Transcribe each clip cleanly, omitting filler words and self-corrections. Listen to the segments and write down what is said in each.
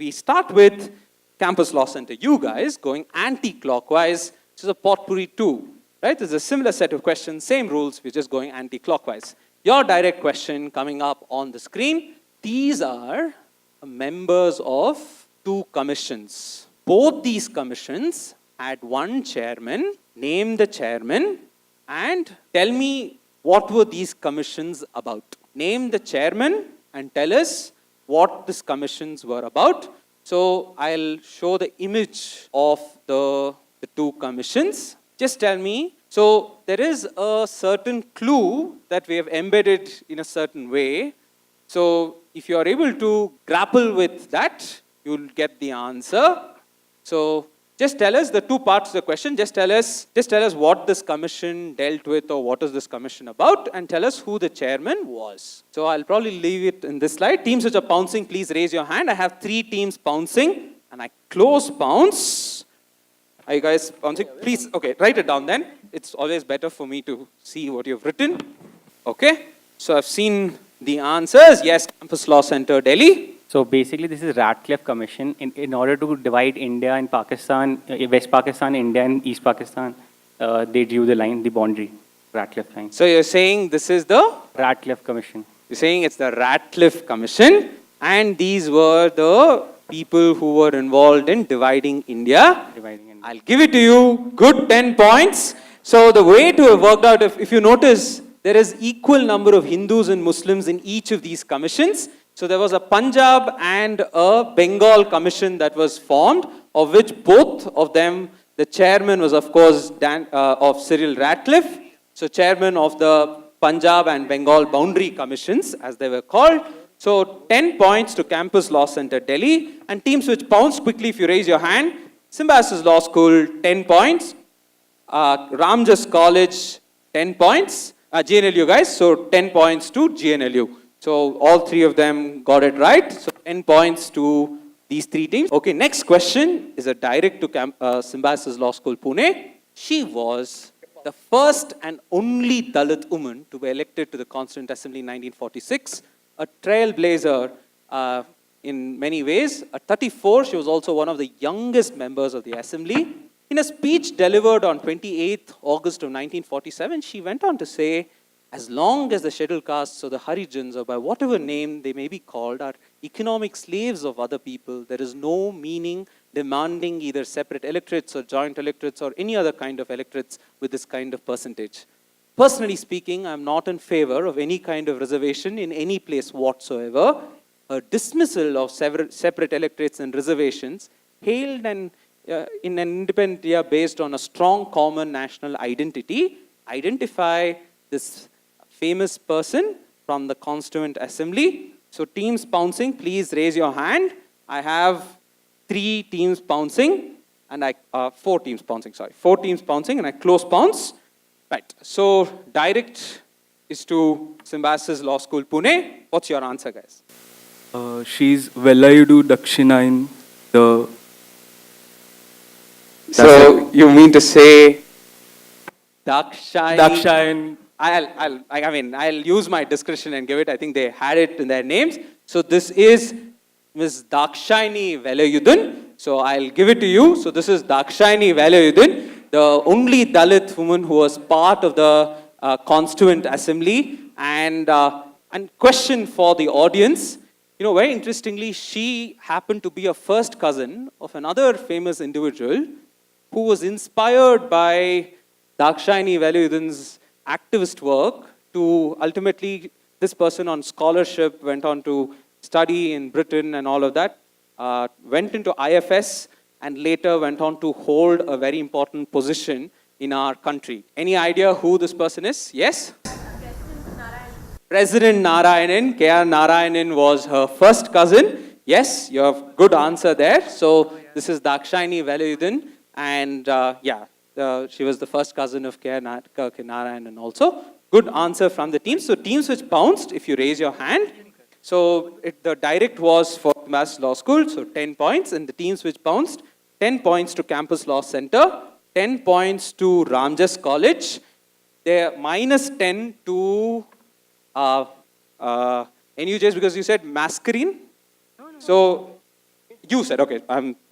we start with Campus Law Center, you guys, going anti-clockwise, which is a Potpourri Two, right? There's a similar set of questions, same rules, we're just going anti-clockwise. Your direct question coming up on the screen, these are members of two commissions. Both these commissions had one chairman. Name the chairman and tell me what were these commissions about. Name the chairman and tell us what these commissions were about. So I'll show the image of the two commissions. Just tell me. So there is a certain clue that we have embedded in a certain way. So if you are able to grapple with that, you'll get the answer. So just tell us the two parts of the question. Just tell us what this commission dealt with or what is this commission about, and tell us who the chairman was. So I'll probably leave it in this slide. Teams which are pouncing, please raise your hand. I have 3 teams pouncing, and I close Pounce. Are you guys pouncing? Please, okay, write it down then. It's always better for me to see what you've written. Okay, so I've seen the answers. Yes, Campus Law Center, Delhi. So basically, this is Radcliffe Commission. In order to divide India and Pakistan, West Pakistan, India and East Pakistan, they drew the line, the boundary, Radcliffe line. So you're saying this is the? Radcliffe Commission. You're saying it's the Radcliffe Commission, and these were the people who were involved in dividing India. I'll give it to you. Good 10 points. So the way to have worked out, if you notice, there is equal number of Hindus and Muslims in each of these commissions. So there was a Punjab and a Bengal commission that was formed, of which both of them, the chairman was of course of Cyril Radcliffe. So chairman of the Punjab and Bengal boundary commissions, as they were called. So 10 points to Campus Law Center, Delhi. And teams which pounced quickly, if you raise your hand. Symbiosis Law School, 10 points. Ramjas College, 10 points. GNLU guys, so 10 points to GNLU. So all 3 of them got it right. So 10 points to these 3 teams. Okay, next question is a direct to Symbiosis Law School, Pune. She was the first and only Dalit woman to be elected to the Constituent Assembly in 1946. A trailblazer in many ways. At 34, she was also one of the youngest members of the Assembly. In a speech delivered on 28th August of 1947, she went on to say, as long as the scheduled castes or the Harijans, or by whatever name they may be called, are economic slaves of other people, there is no meaning demanding either separate electorates or joint electorates or any other kind of electorates with this kind of percentage. Personally speaking, I'm not in favor of any kind of reservation in any place whatsoever. A dismissal of separate electorates and reservations hailed in an independent India based on a strong common national identity, identify this famous person from the Constituent Assembly. So teams pouncing, please raise your hand. I have 3 teams pouncing, and 4 teams pouncing, sorry. 4 teams pouncing, and I close Pounce. Right, so direct is to Symbiosis Law School, Pune. What's your answer, guys? She's Velayudu Dakshinain, the... So you mean to say Dakshain. I'll use my discretion and give it. I think they had it in their names. So this is Ms. Dakshini Velayudhan. So I'll give it to you. So this is Dakshini Velayudhan, the only Dalit woman who was part of the Constituent Assembly. And question for the audience. You know, very interestingly, she happened to be a first cousin of another famous individual who was inspired by Dakshini Velayudhan's activist work to ultimately, this person on scholarship went on to study in Britain and all of that, went into IFS and later went on to hold a very important position in our country. Any idea who this person is? Yes? President Narayanan. K.R. Narayanan was her first cousin. Yes, you have good answer there. So this is Dakshini Velayudhan, and she was the first cousin of K.R. Narayanan also. Good answer from the teams. So teams which pounced, if you raise your hand. So the direct was for Mass Law School, so 10 points, and the teams which pounced, 10 points to Campus Law Center, 10 points to Ramjas College. They're minus 10 to NUJs because you said masculine. So You said, okay,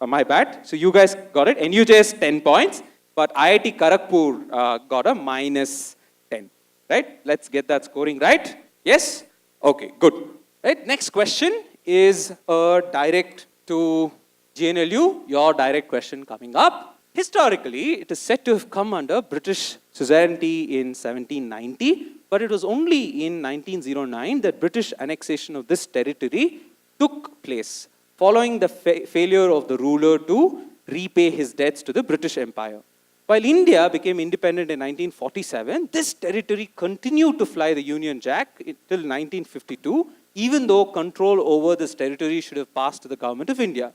my bad. So you guys got it. NUJS 10 points, but IIT Kharagpur got a minus 10. Right? Let's get that scoring right. Yes? Okay, good. Right? Next question is direct to GNLU. Your direct question coming up. Historically, it is said to have come under British suzerainty in 1790, but it was only in 1909 that British annexation of this territory took place, following the failure of the ruler to repay his debts to the British Empire. While India became independent in 1947, this territory continued to fly the Union Jack till 1952, even though control over this territory should have passed to the government of India.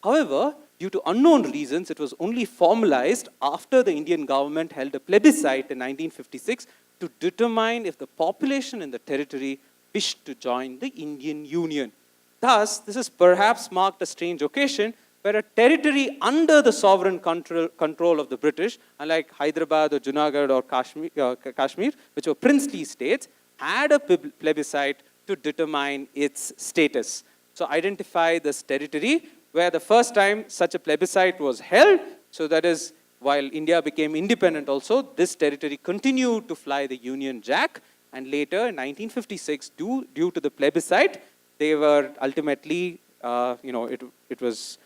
However, due to unknown reasons, it was only formalized after the Indian government held a plebiscite in 1956 to determine if the population in the territory wished to join the Indian Union. Thus, this has perhaps marked a strange occasion where a territory under the sovereign control of the British, unlike Hyderabad or Junagadh or Kashmir, which were princely states, had a plebiscite to determine its status. So identify this territory where the first time such a plebiscite was held. So that is, while India became independent also, this territory continued to fly the Union Jack. And later, in 1956, due to the plebiscite, they were ultimately, it was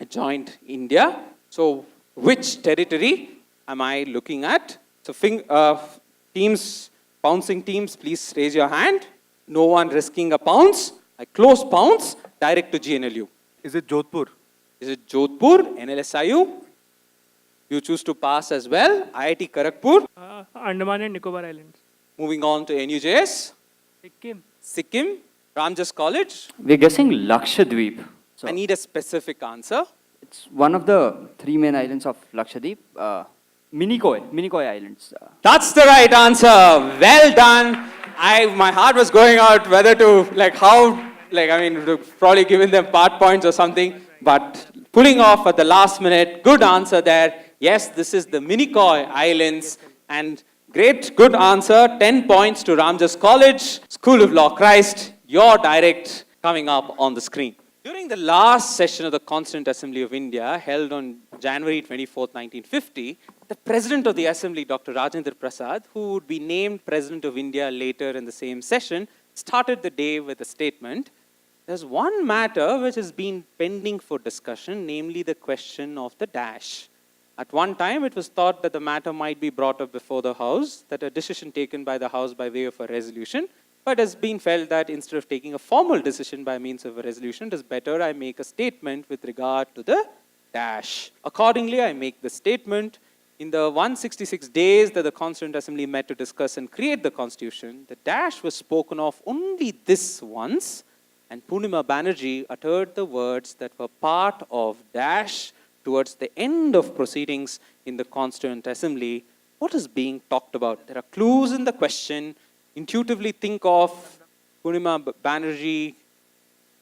joined India. So which territory am I looking at? So teams, pouncing teams, please raise your hand. No one risking a pounce. I close pounce, direct to GNLU. Is it Jodhpur? Is it Jodhpur, NLSIU? You choose to pass as well. IIT Kharagpur. Andaman and Nicobar Islands. Moving on to NUJS. Sikkim. Ramjas College. We're guessing Lakshadweep. So I need a specific answer. it's one of the three main islands of Lakshadweep. Minikoi Islands. That's the right answer. Well done. My heart was going out whether to, probably giving them part points or something, but pulling off at the last minute. Good answer there. Yes, this is the Minikoi Islands, and great, good answer. 10 points to Ramjas College, School of Law Christ. Your direct coming up on the screen. During the last session of the Constituent Assembly of India, held on January 24th, 1950, the President of the Assembly, Dr. Rajendra Prasad, who would be named President of India later in the same session, started the day with a statement. There's one matter which has been pending for discussion, namely the question of the dash. At one time, it was thought that the matter might be brought up before the House, that a decision taken by the House by way of a resolution, but it has been felt that instead of taking a formal decision by means of a resolution, it is better I make a statement with regard to the dash. Accordingly, I make the statement. In the 166 days that the Constituent Assembly met to discuss and create the Constitution, the dash was spoken of only this once, and Purnima Banerjee uttered the words that were part of dash towards the end of proceedings in the Constituent Assembly. What is being talked about? There are clues in the question. Intuitively think of Purnima Banerjee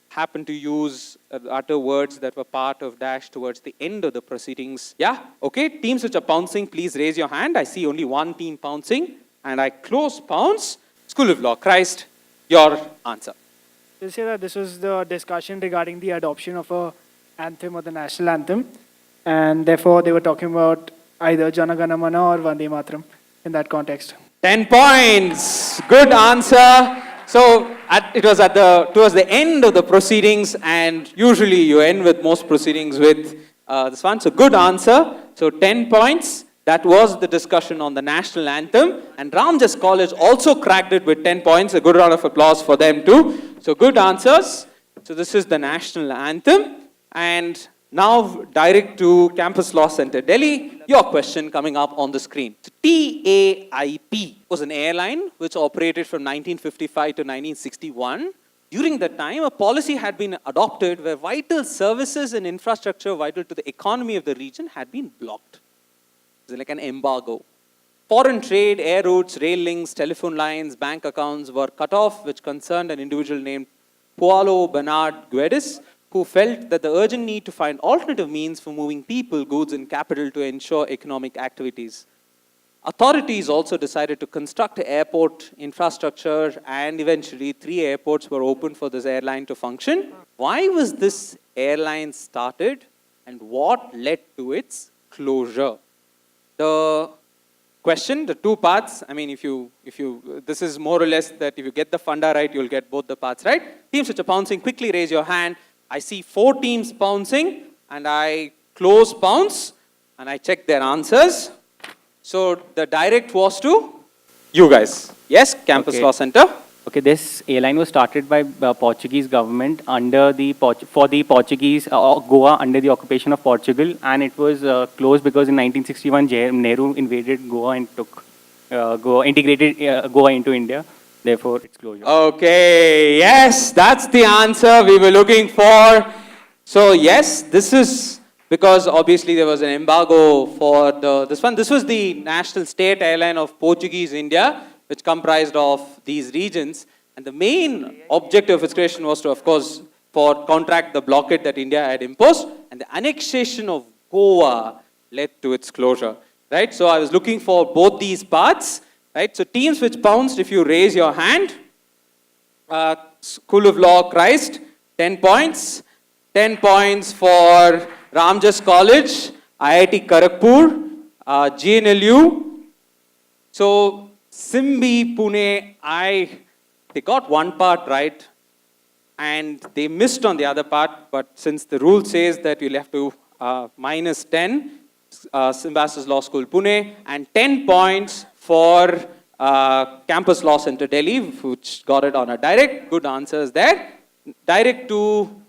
happened to use utter words that were part of dash towards the end of the proceedings. Yeah, okay, teams which are pouncing, please raise your hand. I see only one team pouncing, and I close pounce. School of Law Christ, your answer. They say that this was the discussion regarding the adoption of a anthem or the national anthem, and therefore they were talking about either Jana Gana Mana or Vande Mataram in that context. 10 points. Good answer. So it was towards the end of the proceedings, and usually you end with most proceedings with this one. So good answer. So 10 points. That was the discussion on the national anthem, and Ramjas College also cracked it with 10 points. A good round of applause for them too. So good answers. So this is the national anthem, and now direct to Campus Law Center, Delhi. Your question coming up on the screen. So TAIP was an airline which operated from 1955 to 1961. During that time, a policy had been adopted where vital services and infrastructure vital to the economy of the region had been blocked. It was like an embargo. Foreign trade, air routes, rail links, telephone lines, bank accounts were cut off, which concerned an individual named Paulo Bernard Guedes, who felt that the urgent need to find alternative means for moving people, goods, and capital to ensure economic activities. authorities also decided to construct airport infrastructure, and eventually 3 airports were opened for this airline to function. Why was this airline started and what led to its closure? The question, the 2 parts, I mean, this is more or less that if you get the funda right, you'll get both the parts right. Teams which are pouncing, quickly raise your hand. I see 4 teams pouncing, and I close pounce, and I check their answers. So the direct was to you guys. Yes, Campus Okay. Law Center. Okay, this airline was started by Portuguese government under the for the Portuguese Goa under the occupation of Portugal, and it was closed because in 1961 Nehru invaded Goa and took integrated Goa into India. Therefore, its closure. Okay, yes, that's the answer we were looking for. So yes, this is because obviously there was an embargo for this one. This was the national state airline of Portuguese India, which comprised of these regions. And the main objective of its creation was to, of course, counteract the blockade that India had imposed. And the annexation of Goa led to its closure, right? So I was looking for both these parts, right? So teams which pounced, if you raise your hand, School of Law, Christ, 10 points. 10 points for Ramjas College, IIT Kharagpur, GNLU. So Simbi, Pune, they got one part right and they missed on the other part, but since the rule says that you'll have to minus 10, Symbiosis Law School, Pune, and 10 points for Campus Law Center, Delhi, which got it on a direct. Good answers there. Direct to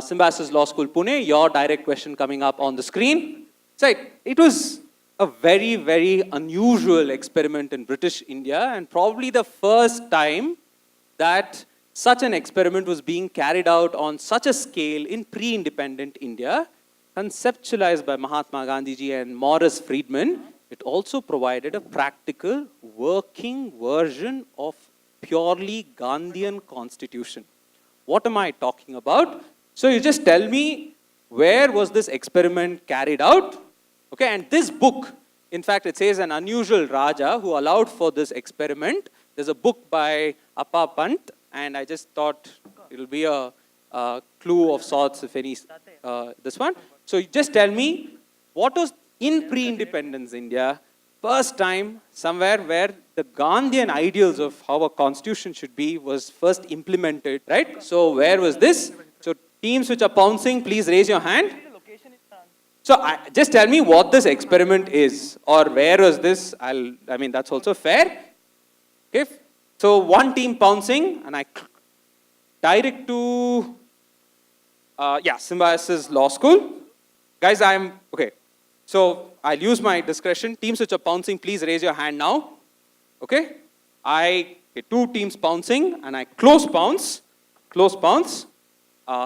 Symbiosis Law School, Pune, your direct question coming up on the screen. So it was a very, very unusual experiment in British India, and probably the first time that such an experiment was being carried out on such a scale in pre-independent India, conceptualized by Mahatma Gandhi ji and Morris Friedman. It also provided a practical working version of purely Gandhian constitution. What am I talking about? So you just tell me, where was this experiment carried out? Okay, and this book, in fact, it says an unusual Raja who allowed for this experiment. There's a book by Appa Pant, and I just thought it'll be a clue of sorts, if any, this one. So you just tell me, what was in pre-independence India, first time somewhere where the Gandhian ideals of how a constitution should be was first implemented, right? So where was this? So teams which are pouncing, please raise your hand. So just tell me what this experiment is, or where was this? I mean, that's also fair. Okay. So one team pouncing, and I direct to, Symbiosis Law School. Guys, okay. So I'll use my discretion. Teams which are pouncing, please raise your hand now. Okay. Two teams pouncing, and I close pounce.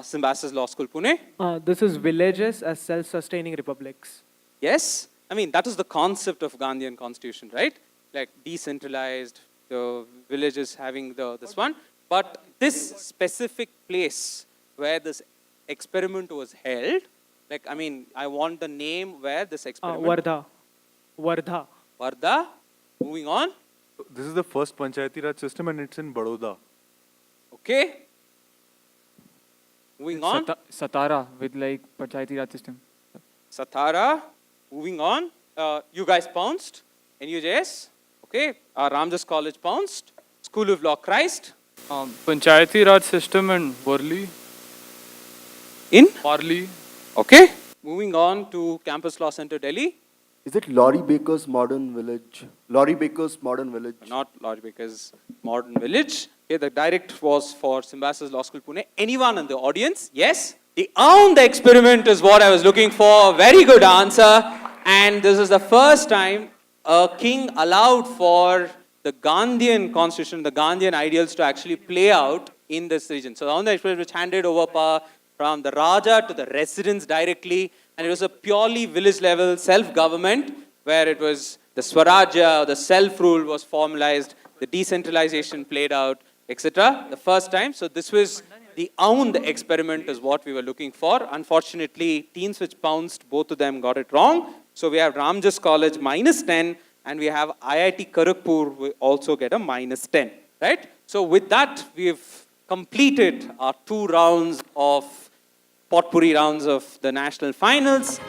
Symbiosis Law School, Pune. This is villages as self-sustaining republics. Yes. I mean, that is the concept of Gandhian constitution, right? Like decentralized, the villages having this one. But this specific place where this experiment was held, like, I mean, I want the name where this experiment... Wardha. Wardha. Moving on. This is the first Panchayati Raj system and it's in Baroda. Okay. Moving on. Satara with like Panchayati Raj system. Satara. Moving on. You guys pounced. NUJS. Okay. Ramjas College pounced. School of Law, Christ. Panchayati Raj system and Worli. In? Worli. Okay. Moving on to Campus Law Center, Delhi. Is it Laurie Baker's Modern Village? Laurie Baker's Modern Village. Not Laurie Baker's Modern Village. Okay, the direct was for Symbiosis Law School, Pune. Anyone in the audience? Yes? The experiment is what I was looking for. Very good answer. And this is the first time a king allowed for the Gandhian constitution, the Gandhian ideals to actually play out in this region. So the experiment which handed over power from the Raja to the residents directly, and it was a purely village level self-government where it was the Swarajya, the self-rule was formalized, the decentralization played out, etc. The first time. So this was the Aund experiment is what we were looking for. Unfortunately, teams which pounced, both of them got it wrong. So we have Ramjas College minus 10 and we have IIT Kharagpur will also get a minus 10, right? So with that, we've completed our 2 rounds of potpourri rounds of the national finals.